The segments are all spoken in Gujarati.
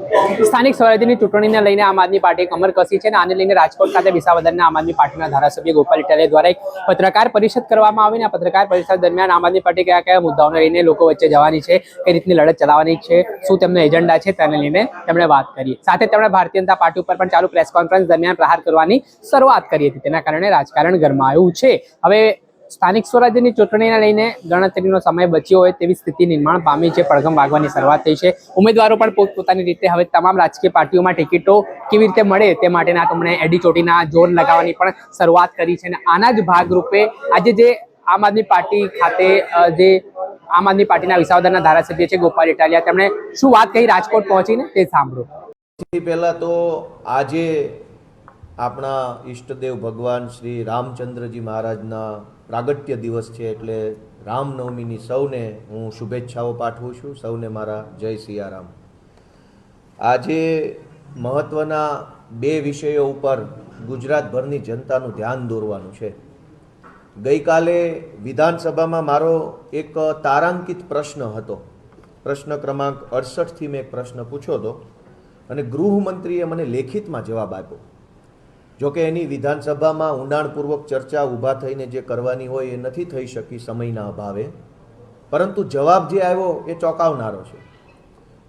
સ્થાનિક સ્વરાજ્યની ચૂંટણીને લઈને આમ આદમી પાર્ટીએ કમર કસી છે અને આને લઈને રાજકોટ ખાતે વિસાવદરના આમ આદમી પાર્ટીના ધારાસભ્ય ગોપાલ ઇટાલિયા દ્વારા એક પત્રકાર પરિષદ કરવામાં આવી અને આ પત્રકાર પરિષદ દરમિયાન આમ આદમી પાર્ટી કયા કયા મુદ્દાઓને લઈને લોકો વચ્ચે જવાની છે, કઈ રીતની લડત ચલાવવાની છે, શું તેમનો એજન્ડા છે તેને લઈને તેમણે વાત કરી. સાથે તેમણે ભારતીય જનતા પાર્ટી ઉપર પણ ચાલુ પ્રેસ કોન્ફરન્સ દરમિયાન પ્રહાર કરવાની શરૂઆત કરી હતી. તેના કારણે રાજકારણ ગરમાયું છે. હવે સ્થાનિક સ્વરાજ્યની ચૂંટણીને લઈને ગણતરીનો સમય બચ્યો હોય તેવી સ્થિતિ નિર્માણ પામી છે. પડઘમ વાગવાની શરૂઆત થઈ છે. ઉમેદવારો પણ પોતપોતાની રીતે હવે તમામ રાજકીય પાર્ટીઓમાં ટિકિટો કેવી રીતે મળે તે માટેના તેમણે એડી ચોટીના જોર લગાવવાની પણ શરૂઆત કરી છે. અને આના જ ભાગરૂપે આજે જે આમ આદમી પાર્ટી ખાતે જે આમ આદમી પાર્ટીના વિસાવદરના ધારાસભ્ય છે ગોપાલ ઇટાલિયા, તેમણે શું વાત કહી રાજકોટ પહોંચીને તે સાંભળો. પહેલા તો આજે આપણા ઈષ્ટદેવ ભગવાન શ્રી રામચંદ્રજી મહારાજના પ્રાગટ્ય દિવસ છે, એટલે રામનવમીની સૌને હું શુભેચ્છાઓ પાઠવું છું. સૌને મારા જય સિયારામ. આજે મહત્વના બે વિષયો ઉપર ગુજરાતભરની જનતાનું ધ્યાન દોરવાનું છે. ગઈકાલે વિધાનસભામાં મારો એક તારાંકિત પ્રશ્ન હતો. પ્રશ્ન ક્રમાંક 68થી મેં એક પ્રશ્ન પૂછ્યો હતો અને ગૃહમંત્રીએ મને લેખિતમાં જવાબ આપ્યો. જોકે એની વિધાનસભામાં ઊંડાણપૂર્વક ચર્ચા ઊભા થઈને જે કરવાની હોય એ નથી થઈ શકી સમયના અભાવે, પરંતુ જવાબ જે આવ્યો એ ચોંકાવનારો છે.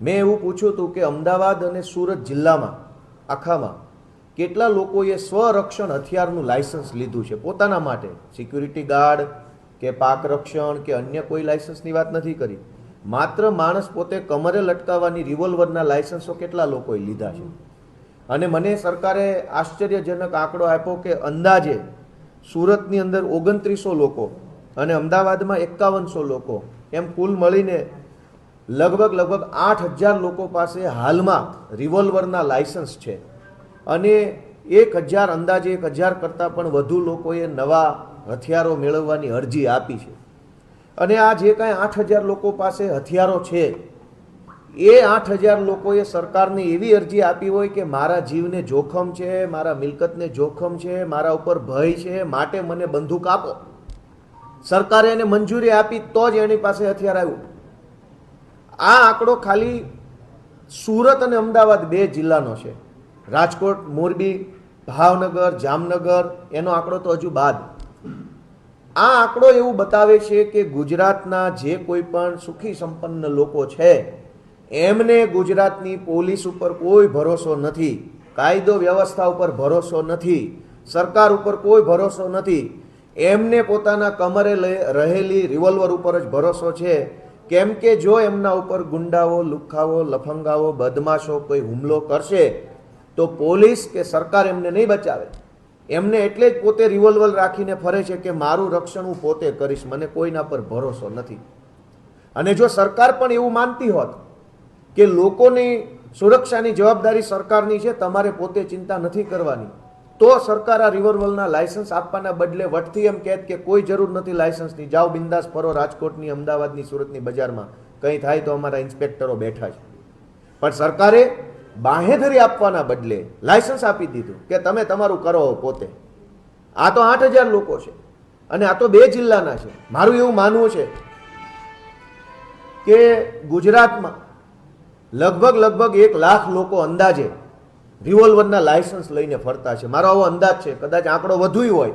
મેં એવું પૂછ્યું હતું કે અમદાવાદ અને સુરત જિલ્લામાં આખામાં કેટલા લોકોએ સ્વરક્ષણ હથિયારનું લાયસન્સ લીધું છે પોતાના માટે, સિક્યુરિટી ગાર્ડ કે પાક રક્ષણ કે અન્ય કોઈ લાયસન્સની વાત નથી કરી, માત્ર માણસ પોતે કમરે લટકાવવાની રિવોલ્વરના લાયસન્સો કેટલા લોકોએ લીધા છે. અને મને સરકારે આશ્ચર્યજનક આંકડો આપ્યો કે અંદાજે સુરતની અંદર 2900 લોકો અને અમદાવાદમાં 5100 લોકો, એમ કુલ મળીને લગભગ 8000 લોકો પાસે હાલમાં રિવોલ્વરના લાયસન્સ છે. અને 1000 અંદાજે 1000 કરતાં પણ વધુ લોકોએ નવા હથિયારો મેળવવાની અરજી આપી છે. અને આ જે કાંઈ 8000 લોકો પાસે હથિયારો છે એ 8000 લોકોએ સરકારને એવી અરજી આપી હોય કે મારા જીવને જોખમ છે, મારા મિલકતને જોખમ છે, મારા ઉપર ભય છે, માટે મને બંદૂક આપો. સરકારે એને મંજૂરી આપી તો જ એની પાસે હથિયાર આવ્યું. આ આંકડો ખાલી સુરત અને અમદાવાદ બે જિલ્લાનો છે. રાજકોટ, મોરબી, ભાવનગર, જામનગર એનો આંકડો તો હજુ બાદ. આ આંકડો એવું બતાવે છે કે ગુજરાતના જે કોઈ પણ સુખી સંપન્ન લોકો છે એમને ગુજરાતની પોલીસ ઉપર કોઈ ભરોસો નથી, કાયદો વ્યવસ્થા ઉપર ભરોસો નથી, સરકાર ઉપર કોઈ ભરોસો નથી. એમને પોતાના કમરે રહેલી રિવોલ્વર ઉપર જ ભરોસો છે. કેમ કે જો એમના ઉપર ગુંડાઓ, લુખ્ખાઓ, લફંગાઓ, બદમાશો કોઈ હુમલો કરશે તો પોલીસ કે સરકાર એમને નહીં બચાવે. એમને એટલે જ પોતે રિવોલ્વર રાખીને ફરે છે કે મારું રક્ષણ હું પોતે કરીશ, મને કોઈના પર ભરોસો નથી. અને જો સરકાર પણ એવું માનતી હોત કે લોકોની સુરક્ષાની જવાબદારી સરકારની છે, તમારે પોતે ચિંતા નથી કરવાની, તો સરકાર આ રિવોલ્વરના લાયસન્સ આપવાના બદલે વટથી એમ કહેત કે કોઈ જરૂર નથી લાયસન્સની, જાઓ બિંદાસ ફરો રાજકોટની, અમદાવાદની, સુરતની બજારમાં, કંઈ થાય તો અમારા ઇન્સ્પેક્ટરો બેઠા છે. પણ સરકારે બાંહેધરી આપવાના બદલે લાયસન્સ આપી દીધું કે તમે તમારું કરો પોતે. આ તો 8000 લોકો છે અને આ તો બે જિલ્લાના છે. મારું એવું માનવું છે કે ગુજરાતમાં લગભગ 1 લાખ લોકો અંદાજે રિવોલ્વરના લાયસન્સ લઈને ફરતા છે. મારો આવો અંદાજ છે, કદાચ આંકડો વધુ હોય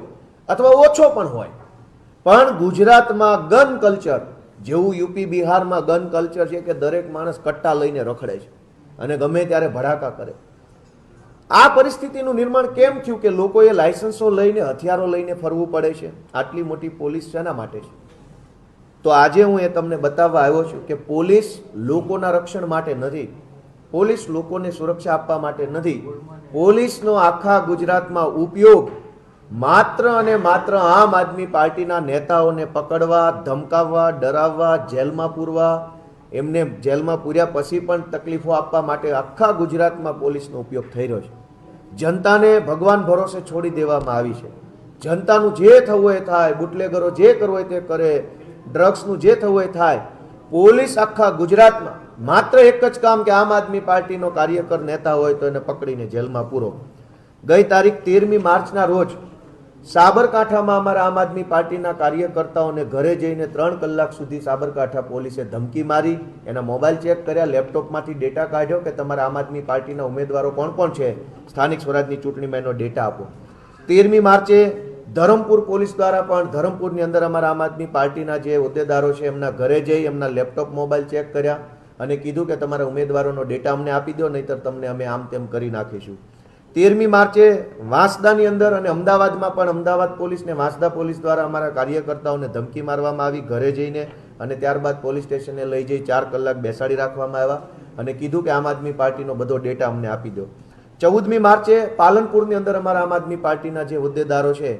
અથવા ઓછો પણ હોય. પણ ગુજરાતમાં ગન કલ્ચર જેવું યુપી બિહારમાં ગન કલ્ચર છે કે દરેક માણસ કટ્ટા લઈને રખડે છે અને ગમે ત્યારે ભડાકા કરે. આ પરિસ્થિતિનું નિર્માણ કેમ થયું કે લોકોએ લાયસન્સો લઈને, હથિયારો લઈને ફરવું પડે છે? આટલી મોટી પોલીસ શેના માટે છે? તો આજે હું એ તમને બતાવવા આવ્યો છું કે પોલીસ લોકોના રક્ષણ માટે નથી, પોલીસ લોકોને સુરક્ષા આપવા માટે નથી. પોલીસનો આખા ગુજરાતમાં ઉપયોગ માત્ર અને માત્ર આમ આદમી પાર્ટીના નેતાઓને પકડવા, ધમકાવવા, ડરાવવા, જેલમાં પૂરવા, એમને જેલમાં પૂર્યા પછી પણ તકલીફો આપવા માટે આખા ગુજરાતમાં પોલીસનો ઉપયોગ થઈ રહ્યો છે. જનતાને ભગવાન ભરોસે છોડી દેવામાં આવી છે. જનતાનું જે થવું હોય થાય, બુટલેગરો જે કરવું હોય તે કરે, ડ્રગ્સનું જે થવું હોય થાય. પોલીસ આખા ગુજરાતમાં માત્ર એક જ કામ કે આમ આદમી પાર્ટીનો કાર્યકર નેતા હોય તો એને પકડીને જેલમાં પૂરો. ગઈ તારીખ 13મી માર્ચના રોજ સાબરકાંઠામાં અમારા આમ આદમી પાર્ટીના કાર્યકર્તાઓને ઘરે જઈને 3 કલાક સુધી સાબરકાંઠા પોલીસે ધમકી મારી, એના મોબાઈલ ચેક કર્યા, લેપટોપમાંથી ડેટા કાઢ્યો કે તમારા આમ આદમી પાર્ટીના ઉમેદવારો કોણ કોણ છે, સ્થાનિક સ્વરાજની ચૂંટણીમાં એનો ડેટા આપો. 13મી માર્ચે ધરમપુર પોલીસ દ્વારા પણ ધરમપુરની અંદર અમારા આમ આદમી પાર્ટીના જે હોદ્દેદારો છે એમના ઘરે જઈ એમના લેપટોપ મોબાઈલ ચેક કર્યા અને કીધું કે તમારા ઉમેદવારોનો ડેટા અમને આપી દો, નહીંતર તમને અમે આમ તેમ કરી નાખીશું. 13મી માર્ચે વાંસદાની અંદર અને અમદાવાદમાં પણ અમદાવાદ પોલીસ ને વાંસદા પોલીસ દ્વારા અમારા કાર્યકર્તાઓને ધમકી મારવામાં આવી ઘરે જઈને, અને ત્યારબાદ પોલીસ સ્ટેશને લઈ જઈ 4 કલાક બેસાડી રાખવામાં આવ્યા અને કીધું કે આમ આદમી પાર્ટીનો બધો ડેટા અમને આપી દો. 14મી માર્ચે પાલનપુરની અંદર અમારા આમ આદમી પાર્ટીના જે હોદ્દેદારો છે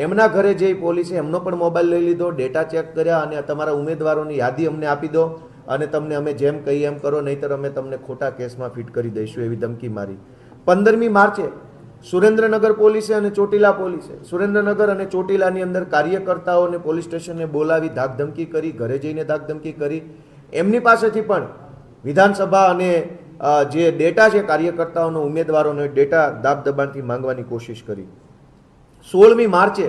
એમના ઘરે જઈ પોલીસે એમનો પણ મોબાઈલ લઈ લીધો, ડેટા ચેક કર્યા અને તમારા ઉમેદવારોની યાદી અમને આપી દો અને તમને અમે જેમ કહીએ એમ કરો, નહીંતર અમે તમને ખોટા કેસમાં ફિટ કરી દઈશું એવી ધમકી મારી. 15મી માર્ચે સુરેન્દ્રનગર પોલીસે અને ચોટીલા પોલીસે સુરેન્દ્રનગર અને ચોટીલાની અંદર કાર્યકર્તાઓને પોલીસ સ્ટેશને બોલાવી ધાકધમકી કરી, ઘરે જઈને ધાકધમકી કરી, એમની પાસેથી પણ વિધાનસભા અને જે ડેટા છે કાર્યકર્તાઓનો ઉમેદવારોનો ડેટા દાબ દબાણથી માંગવાની કોશિશ કરી. 16મી માર્ચે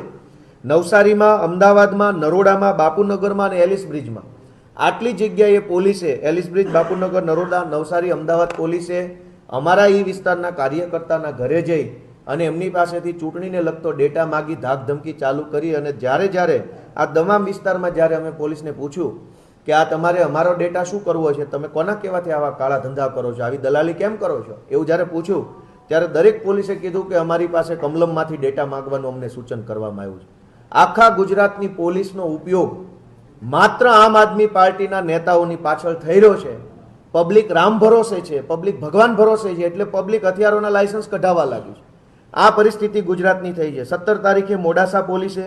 નવસારીમાં, અમદાવાદમાં, નરોડામાં, બાપુનગરમાં અને એલિસ બ્રિજમાં આટલી જગ્યાએ પોલીસે એલિસ બ્રિજ, બાપુનગર, નરોડા, નવસારી, અમદાવાદ પોલીસે અમારા એ વિસ્તારના કાર્યકર્તાના ઘરે જઈ અને એમની પાસેથી ચૂંટણીને લગતો ડેટા માગી ધાકધમકી ચાલુ કરી. અને જ્યારે આ તમામ વિસ્તારમાં જ્યારે અમે પોલીસને પૂછ્યું કે આ તમારે અમારો ડેટા શું કરવો છે, તમે કોના કહેવાથી આવા કાળા ધંધા કરો છો, આવી દલાલી કેમ કરો છો, એવું જ્યારે પૂછ્યું ત્યારે દરેક પોલીસે કીધું કે અમારી પાસે કમલમમાંથી ડેટા માંગવાનું અમને સૂચન કરવામાં આવ્યું છે. આખા ગુજરાતની પોલીસનો ઉપયોગ માત્ર આમ આદમી પાર્ટીના નેતાઓની પાછળ થઈ રહ્યો છે. પબ્લિક રામ ભરોસે છે, પબ્લિક ભગવાન ભરોસે છે, એટલે પબ્લિક હથિયારોના લાયસન્સ કઢાવવા લાગ્યું છે. આ પરિસ્થિતિ ગુજરાતની થઈ છે. 17 તારીખે મોડાસા પોલીસે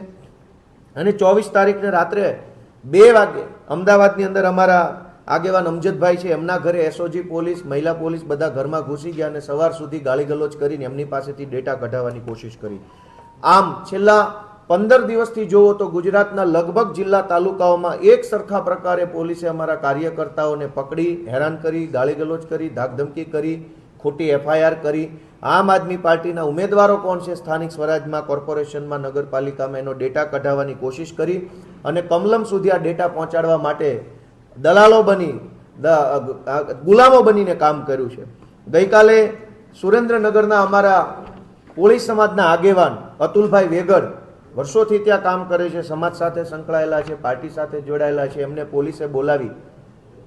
અને 24 તારીખને રાત્રે 2 વાગે અમદાવાદની અંદર અમારા આગેવાન અમજદભાઈ છે એમના ઘરે એસઓજી પોલીસ, મહિલા પોલીસ બધા ઘરમાં ઘૂસી ગયા અને સવાર સુધી ગાળીગલોચ કરીને એમની પાસેથી ડેટા કઢાવવાની કોશિશ કરી. આમ છેલ્લા 15 દિવસથી જોવો તો ગુજરાતના લગભગ જિલ્લા તાલુકાઓમાં એક સરખા પ્રકારે પોલીસે અમારા કાર્યકર્તાઓને પકડી, હેરાન કરી, ગાળીગલોચ કરી, ધાકધમકી કરી, ખોટી એફઆઈઆર કરી. આમ આદમી પાર્ટીના ઉમેદવારો કોણ છે સ્થાનિક સ્વરાજમાં, કોર્પોરેશનમાં, નગરપાલિકામાં એનો ડેટા કઢાવવાની કોશિશ કરી અને કમલમ સુધી આ ડેટા પહોંચાડવા માટે દલાલો બની, ગુલામો બનીને કામ કર્યું છે. ગઈકાલે સુરેન્દ્રનગરના અમારા કોળી સમાજના આગેવાન અતુલભાઈ વેગડ વર્ષોથી ત્યાં કામ કરે છે, સમાજ સાથે સંકળાયેલા છે, પાર્ટી સાથે જોડાયેલા છે, એમને પોલીસે બોલાવી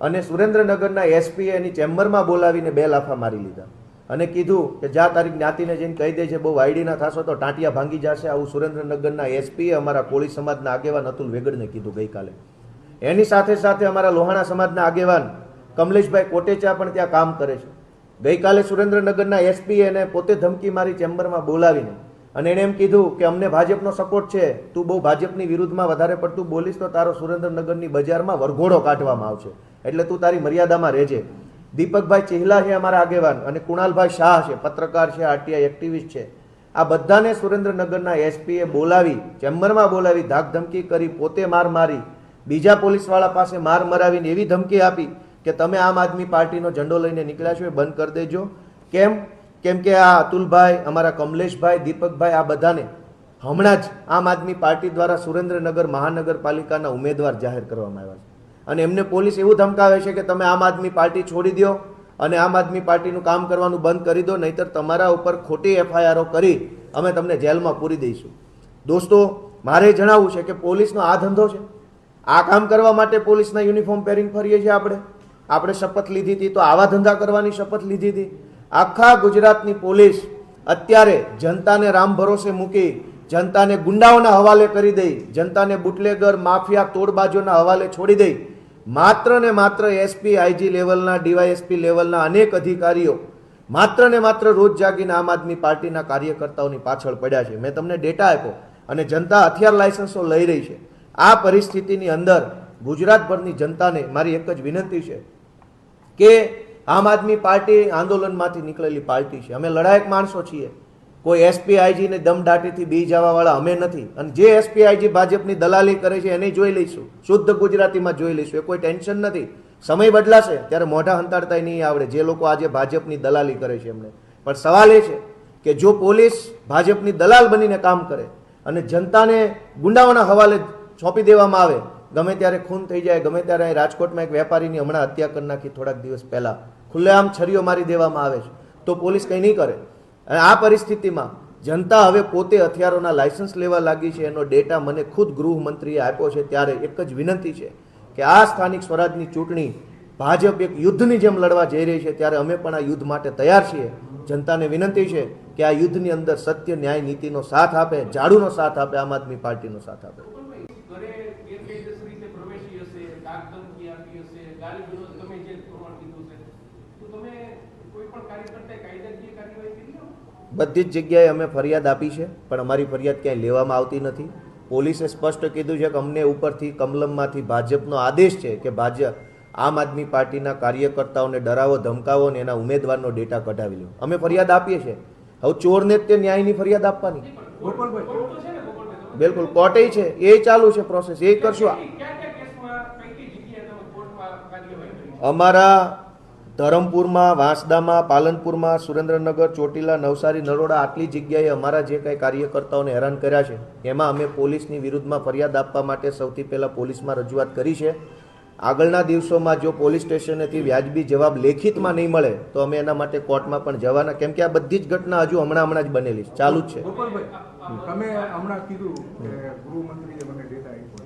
અને સુરેન્દ્રનગરના એસપીએ એની ચેમ્બરમાં બોલાવીને 2 લાફા મારી લીધા અને કીધું કે જ્યાં તારી જ્ઞાતિને જઈને કહી દે છે, બહુ વાયડી ના થશો તો ટાંટિયા ભાંગી જશે. આવું સુરેન્દ્રનગરના એસપીએ અમારા કોળી સમાજના આગેવાન અતુલ વેગડને કીધું ગઈકાલે. એની સાથે સાથે અમારા લોહાણા સમાજના આગેવાન કમલેશભાઈ કોટેચા પણ ત્યાં કામ કરે છે. ગઈકાલે સુરેન્દ્રનગરના એસપીએ એને પોતે ધમકી મારી ચેમ્બરમાં બોલાવીને અને એણે એમ કીધું કે અમને ભાજપનો સપોર્ટ છે, તું બહુ ભાજપની વિરુદ્ધમાં વધારે પડતું બોલીશ તો તારો સુરેન્દ્રનગરની બજારમાં વરઘોડો કાઢવામાં આવશે, એટલે તું તારી મર્યાદામાં રહેજે. દીપકભાઈ ચેહલા છે અમારા આગેવાન અને કુણાલભાઈ શાહ છે, પત્રકાર છે, આરટીઆઈ એક્ટિવિસ્ટ છે. આ બધાને સુરેન્દ્રનગરના એસપીએ બોલાવી, ચેમ્બરમાં બોલાવી ધાકધમકી કરી, પોતે માર મારી, બીજા પોલીસવાળા પાસે માર મરાવીને એવી ધમકી આપી કે તમે આમ આદમી પાર્ટીનો ઝંડો લઈને નીકળ્યા છો એ બંધ કરી દેજો. કેમ કે આ અતુલભાઈ, અમારા કમલેશભાઈ, દીપકભાઈ આ બધાને હમણાં જ આમ આદમી પાર્ટી દ્વારા સુરેન્દ્રનગર મહાનગરપાલિકાના ઉમેદવાર જાહેર કરવામાં આવ્યા છે અને એમને પોલીસ એવું ધમકાવે છે કે તમે આમ આદમી પાર્ટી છોડી દો અને આમ આદમી પાર્ટીનું કામ કરવાનું બંધ કરી દો, નહીતર તમારા ઉપર ખોટી એફઆઈઆરો કરી અમે તમને જેલમાં પૂરી દઈશું. દોસ્તો, મારે જણાવવું છે કે પોલીસનો આ ધંધો છે. આ કામ કરવા માટે પોલીસના યુનિફોર્મ પહેરીને ફરીએ છીએ આપણે શપથ લીધી હતી તો આવા ધંધા કરવાની શપથ લીધી હતી. આખા ગુજરાતની પોલીસ અત્યારે જનતાને રામ ભરોસે મૂકી, જનતાને ગુંડાઓના હવાલે કરી દઈ, જનતાને બુટલેગર, માફિયા, તોડબાજોના હવાલે છોડી દઈ, માત્ર ને માત્ર એસપી, આઈજી લેવલના, ડીવાયએસપી લેવલના અનેક અધિકારીઓ માત્ર ને માત્ર રોજ જાગીને આમ આદમી પાર્ટીના કાર્યકર્તાઓની પાછળ પડ્યા છે. મેં તમને ડેટા આપ્યો અને જનતા હથિયાર લાયસન્સો લઈ રહી છે. આ પરિસ્થિતિની અંદર ગુજરાતભરની જનતાને મારી એક જ વિનંતી છે કે આમ આદમી પાર્ટી આંદોલનમાંથી નીકળેલી પાર્ટી છે. અમે લડાયક માણસો છીએ. કોઈ એસપી આઈજીને દમદાટીથી બી જવાવાળા અમે નથી. અને જે એસપી આઈજી ભાજપની દલાલી કરે છે એને જોઈ લઈશું, શુદ્ધ ગુજરાતીમાં જોઈ લઈશું. એ કોઈ ટેન્શન નથી. સમય બદલાશે ત્યારે મોઢા હંતાડતા નહીં આવડે જે લોકો આજે ભાજપની દલાલી કરે છે એમને. પણ સવાલ એ છે કે જો પોલીસ ભાજપની દલાલ બનીને કામ કરે અને જનતાને ગુંડાઓના હવાલે સોંપી દેવામાં આવે, ગમે ત્યારે ખૂન થઈ જાય, ગમે ત્યારે અહીં રાજકોટમાં એક વેપારીની હમણાં હત્યા કરી નાખી થોડાક દિવસ પહેલા, ખુલ્લેઆમ છરીઓ મારી દેવામાં આવે છે તો પોલીસ કંઈ નહીં કરે. અને આ પરિસ્થિતિમાં જનતા હવે પોતે હથિયારોના લાયસન્સ લેવા લાગી છે. એનો ડેટા મને ખુદ ગૃહમંત્રીએ આપ્યો છે. ત્યારે એક જ વિનંતી છે કે આ સ્થાનિક સ્વરાજની ચૂંટણી ભાજપ એક યુદ્ધની જેમ લડવા જઈ રહી છે, ત્યારે અમે પણ આ યુદ્ધ માટે તૈયાર છીએ. જનતાને વિનંતી છે કે આ યુદ્ધની અંદર સત્ય, ન્યાય, નીતિનો સાથ આપે, ઝાડુનો સાથ આપે, આમ આદમી પાર્ટીનો સાથ આપે. બધી જ જગ્યાએ અમે ફરિયાદ આપી છે, પણ અમારી ફરિયાદ ક્યાંય લેવામાં આવતી નથી. પોલીસે સ્પષ્ટ કીધું છે કે અમને ઉપરથી કમલમમાંથી ભાજપનો આદેશ છે કે ભાજપ આમ આદમી પાર્ટીના કાર્યકર્તાઓને ડરાવો, ધમકાવો ને એના ઉમેદવારનો ડેટા કઢાવી લો. અમે ફરિયાદ આપીએ છીએ. હવે ચોરને જ તે ન્યાયની ફરિયાદ આપવાની. બિલકુલ, કોર્ટે છે, એ ચાલુ છે પ્રોસેસ, એ કરશું. અમારા ધરમપુરમાં, વાંસદામાં, પાલનપુરમાં, સુરેન્દ્રનગર, ચોટીલા, નવસારી, નરોડા, આટલી જગ્યાએ અમારા જે કંઈ કાર્યકર્તાઓને હેરાન કર્યા છે એમાં અમે પોલીસની વિરુદ્ધમાં ફરિયાદ આપવા માટે સૌથી પહેલાં પોલીસમાં રજૂઆત કરી છે. આગળના દિવસોમાં જો પોલીસ સ્ટેશનેથી વ્યાજબી જવાબ લેખિતમાં નહીં મળે તો અમે એના માટે કોર્ટમાં પણ જવાના, કેમ કે આ બધી જ ઘટના હજુ હમણાં જ બનેલી છે, ચાલુ જ છે. તમે હમણાં કીધું કે ગૃહમંત્રીએ મને ડેટા આપ્યો,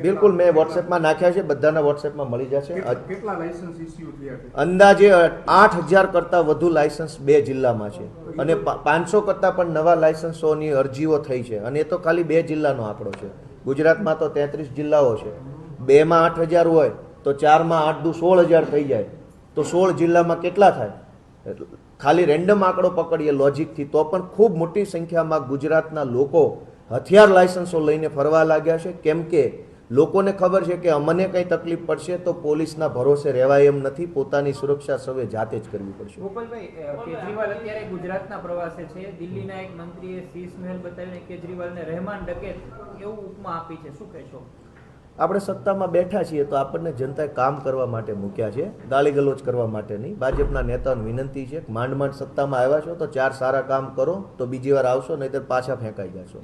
બિલકુલ, મેં વોટ્સએપમાં નાખ્યા છે, બધાના વોટ્સએપમાં મળી જશે. કેટલા લાયસન્સ ઇસ્યુ થયા છે? અંદાજે 8,000 કરતાં વધુ લાયસન્સ 2 જિલ્લામાં છે અને 500 કરતાં પણ નવા લાયસન્સોની અરજીઓ થઈ છે. અને એ તો ખાલી 2 જિલ્લાનો આંકડો છે. ગુજરાતમાં તો 33 જિલ્લાઓ છે. 2માં 8,000 હોય તો 4માં 8 દુ 16,000 થઈ જાય, તો 16 જિલ્લામાં કેટલા થાય? ખાલી રેન્ડમ આંકડો પકડીએ લોજિકથી તો પણ ખૂબ મોટી સંખ્યામાં ગુજરાતના લોકો હથિયાર લાયસન્સો લઈને ફરવા લાગ્યા છે. કેમ કે લોકોને ખબર છે કે અમને કંઈ તકલીફ પડશે તો પોલીસના ભરોસે રહેવાય એમ નથી, પોતાની સુરક્ષા સૌએ જાતે જ કરવી પડશે. ગોપાલભાઈ, કેજરીવાલ અત્યારે ગુજરાતના પ્રવાસે છે. દિલ્હીના એક મંત્રીએ શીશ મહેલ બતાવીને કેજરીવાલને રહેમાન ડકેત એવું ઉપમા આપી છે, શું કહેશો? આપણે સત્તામાં બેઠા છીએ તો આપણને જનતાએ કામ કરવા માટે મૂક્યા છે, ગાળી ગલોચ કરવા માટે નહીં. ભાજપના નેતાઓને વિનંતી છે, માંડ માંડ સત્તામાં આવ્યા છો તો 4 સારા કામ કરો તો બીજી વાર આવશો, નહીંતર પાછા ફેંકાઈ જશો.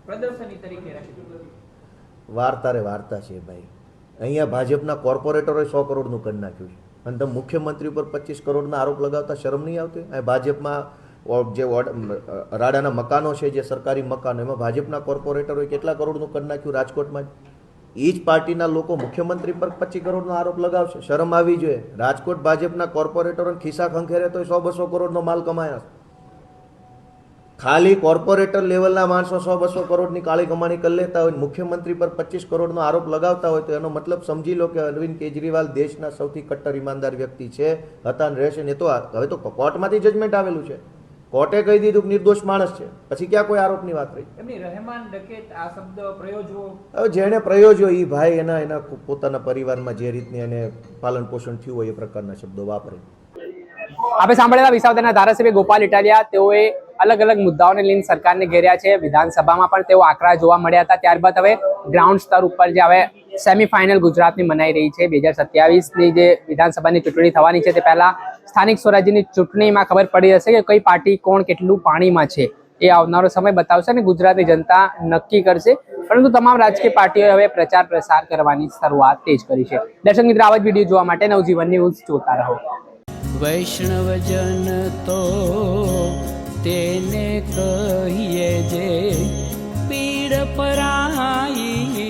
પ્રદર્શની તરીકે વાર્તા છે ભાઈ. અહીંયા ભાજપના કોર્પોરેટરોએ 100 કરોડનું કરી નાખ્યું છે અને તમે મુખ્યમંત્રી ઉપર 25 કરોડના આરોપ લગાવતા શરમ નહીં આવતી? અહીં ભાજપમાં જે રાડાના મકાનો છે, જે સરકારી મકાનો, એમાં ભાજપના કોર્પોરેટરોએ કેટલા કરોડનું કરી નાખ્યું રાજકોટમાં જ. એ જ પાર્ટીના લોકો મુખ્યમંત્રી પર 25 કરોડનો આરોપ લગાવશે, શરમ આવી જોઈએ. રાજકોટ ભાજપના કોર્પોરેટરોને ખિસ્સા ખંખેરે તો 100-200 કરોડનો માલ કમાયા. ખાલી કોર્પોરેટર લેવલના માણસો 100-200 કરોડની કાળી કમાણી કરી લેતા હોય, મુખ્યમંત્રી પર 25 કરોડનો આરોપ લગાવતા હોય તો એનો મતલબ સમજી લો કે અરવિંદ કેજરીવાલ દેશના સૌથી કટ્ટર ઈમાનદાર વ્યક્તિ છે, હતા ને રહેશે. ને તો હવે તો કોર્ટમાંથી જજમેન્ટ આવેલું છે, કોર્ટે કહી દીધું કે નિર્દોષ માણસ છે, પછી ક્યાં કોઈ આરોપની વાત રહી? એમની રહેમાન ડકેત આ શબ્દ પ્રયોજવો, હવે જેણે પ્રયોજ્યો એ ભાઈ એના પોતાના પરિવારમાં જે રીતની એને પાલન પોષણ થયું હોય એ પ્રકારના શબ્દો વાપરે. આપણે સાંભળેલા વિસાવદરના ધારાસભ્ય ગોપાલ ઇટાલિયા, તેઓએ અલગ અલગ મુદ્દાઓને લઈને સરકારને ઘેર્યા છે. વિધાનસભામાં પણ તેઓ આકરા જોવા મળ્યા હતા. ત્યારબાદ હવે ગ્રાઉન્ડ સ્તર ઉપર જે હવે સેમીફાઇનલ ગુજરાતની મનાઈ રહી છે, 2027ની જે વિધાનસભાની ચૂંટણી થવાની છે, તે પહેલા સ્થાનિક સ્વરાજ્યની ચૂંટણીમાં ખબર પડી જશે કે કઈ પાર્ટી કોણ કેટલું પાણીમાં છે. એ આવનારો સમય બતાવશે અને ગુજરાતની જનતા નક્કી કરશે. પરંતુ તમામ રાજકીય પાર્ટીઓએ હવે પ્રચાર પ્રસાર કરવાની શરૂઆત તેજ કરી છે. દર્શક મિત્રો, આવા જ વિડીયો જોવા માટે નવજીવન ન્યૂઝ જોતા રહો. વૈષ્ણવજન તો તેને કહીએ જે પીડ પરાઈ.